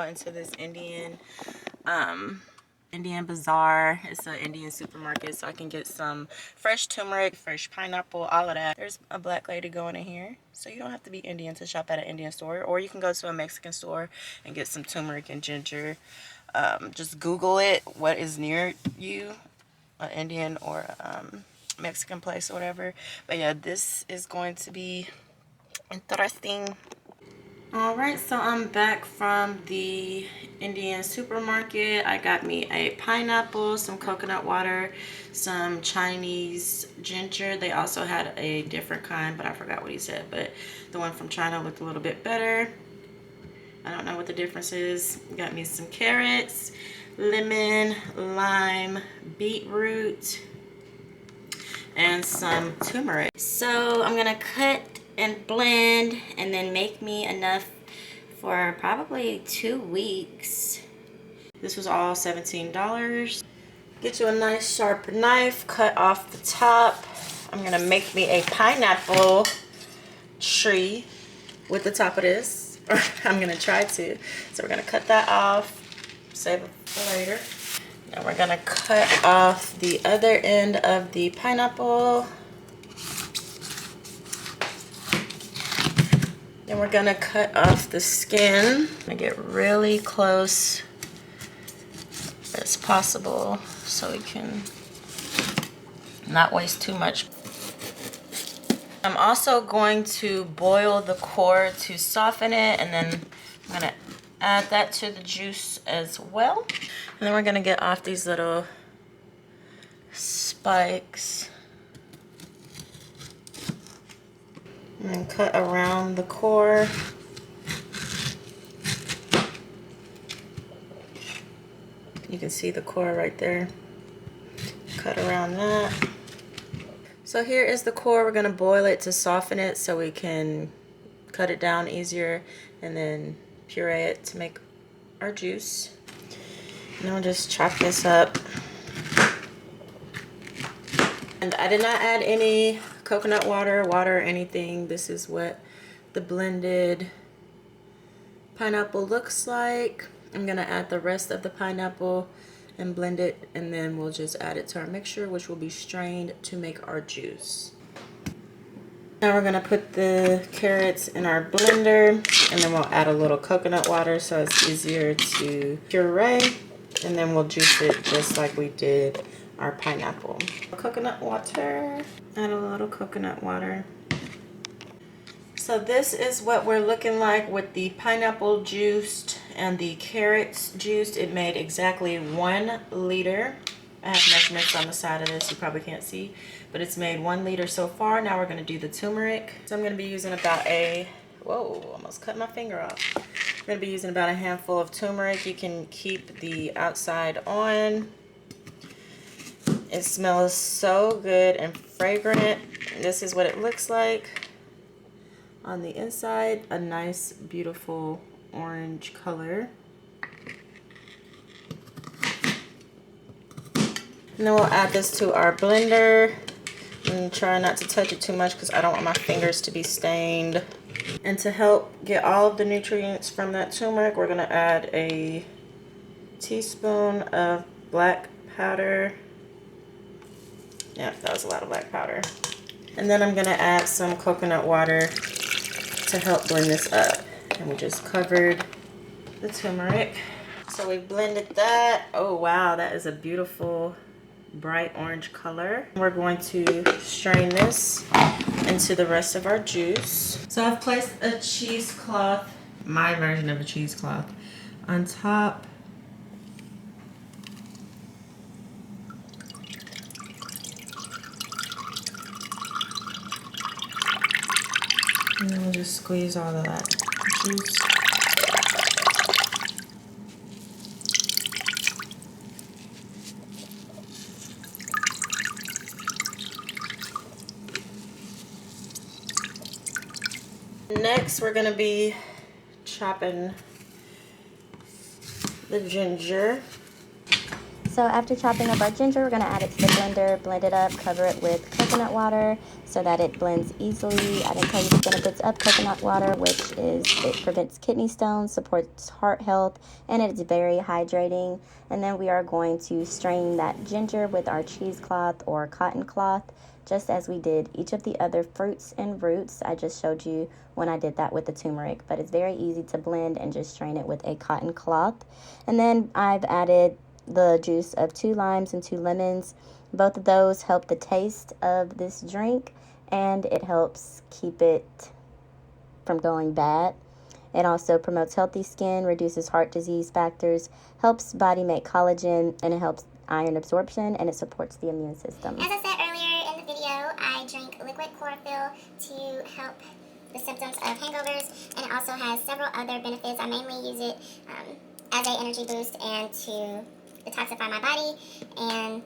Into this Indian bazaar. It's an Indian supermarket, so I can get some fresh turmeric, fresh pineapple, all of that. There's a black lady going in here, so you don't have to be Indian to shop at an Indian store, or you can go to a Mexican store and get some turmeric and ginger. Just Google it, what is near you, an Indian or Mexican place or whatever. But yeah, this is going to be interesting. Alright, so I'm back from the Indian supermarket. I got me a pineapple, some coconut water, some Chinese ginger. They also had a different kind, but I forgot what he said. But the one from China looked a little bit better. I don't know what the difference is. Got me some carrots, lemon, lime, beetroot, and some turmeric. So I'm gonna cut and blend and then make me enough for probably 2 weeks. This was all $17. Get you a nice sharp knife, cut off the top. I'm gonna make me a pineapple tree with the top of this. I'm gonna try to. So we're gonna cut that off, save it for later. Now we're gonna cut off the other end of the pineapple. And we're gonna cut off the skin. I'm gonna get really close as possible so we can not waste too much. I'm also going to boil the core to soften it, and then I'm gonna add that to the juice as well. And then we're gonna get off these little spikes. And then cut around the core. You can see the core right there. Cut around that. So here is the core. We're gonna boil it to soften it so we can cut it down easier and then puree it to make our juice. And then we'll just chop this up. And I did not add any coconut water, or anything. This is what the blended pineapple looks like. I'm gonna add the rest of the pineapple and blend it, and then we'll just add it to our mixture, which will be strained to make our juice. Now we're gonna put the carrots in our blender, and then we'll add a little coconut water so it's easier to puree, and then we'll juice it just like we did our pineapple. Coconut water, add a little coconut water. So this is what we're looking like with the pineapple juiced and the carrots juiced. It made exactly 1 liter. I have measurements on the side of this, you probably can't see, but it's made 1 liter so far. Now we're gonna do the turmeric. So I'm gonna be using about whoa, almost cut my finger off. I'm gonna be using about a handful of turmeric. You can keep the outside on. It smells so good and fragrant. This is what it looks like on the inside. A nice, beautiful orange color. And then we'll add this to our blender. And try not to touch it too much because I don't want my fingers to be stained. And to help get all of the nutrients from that turmeric, we're gonna add a teaspoon of black powder. Yeah, that was a lot of black powder. And then I'm gonna add some coconut water to help blend this up. And we just covered the turmeric. So we blended that. Oh wow, that is a beautiful bright orange color. We're going to strain this into the rest of our juice. So I've placed a cheesecloth, my version of a cheesecloth, on top. And then we'll just squeeze all of that juice. Next, we're gonna be chopping the ginger. So after chopping up our ginger, we're going to add it to the blender, blend it up, cover it with coconut water so that it blends easily. I didn't tell you the benefits of coconut water, which is it prevents kidney stones, supports heart health, and it is very hydrating. And then we are going to strain that ginger with our cheesecloth or cotton cloth, just as we did each of the other fruits and roots. I just showed you when I did that with the turmeric, but it's very easy to blend and just strain it with a cotton cloth. And then I've added the juice of 2 limes and 2 lemons. Both of those help the taste of this drink, and it helps keep it from going bad. It also promotes healthy skin, reduces heart disease factors, helps body make collagen, and it helps iron absorption, and it supports the immune system. As I said earlier in the video, I drink liquid chlorophyll to help the symptoms of hangovers, and it also has several other benefits. I mainly use it as an energy boost and to detoxify my body, and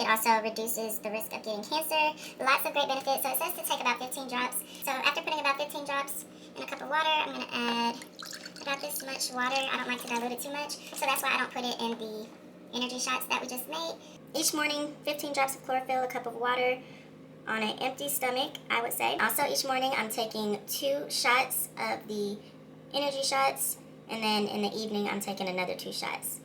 it also reduces the risk of getting cancer. Lots of great benefits. So it says to take about 15 drops. So after putting about 15 drops in a cup of water, I'm going to add about this much water. I don't like to dilute it too much, so that's why I don't put it in the energy shots that we just made. Each morning, 15 drops of chlorophyll, a cup of water on an empty stomach, I would say. Also, each morning I'm taking 2 shots of the energy shots, and then in the evening I'm taking another 2 shots.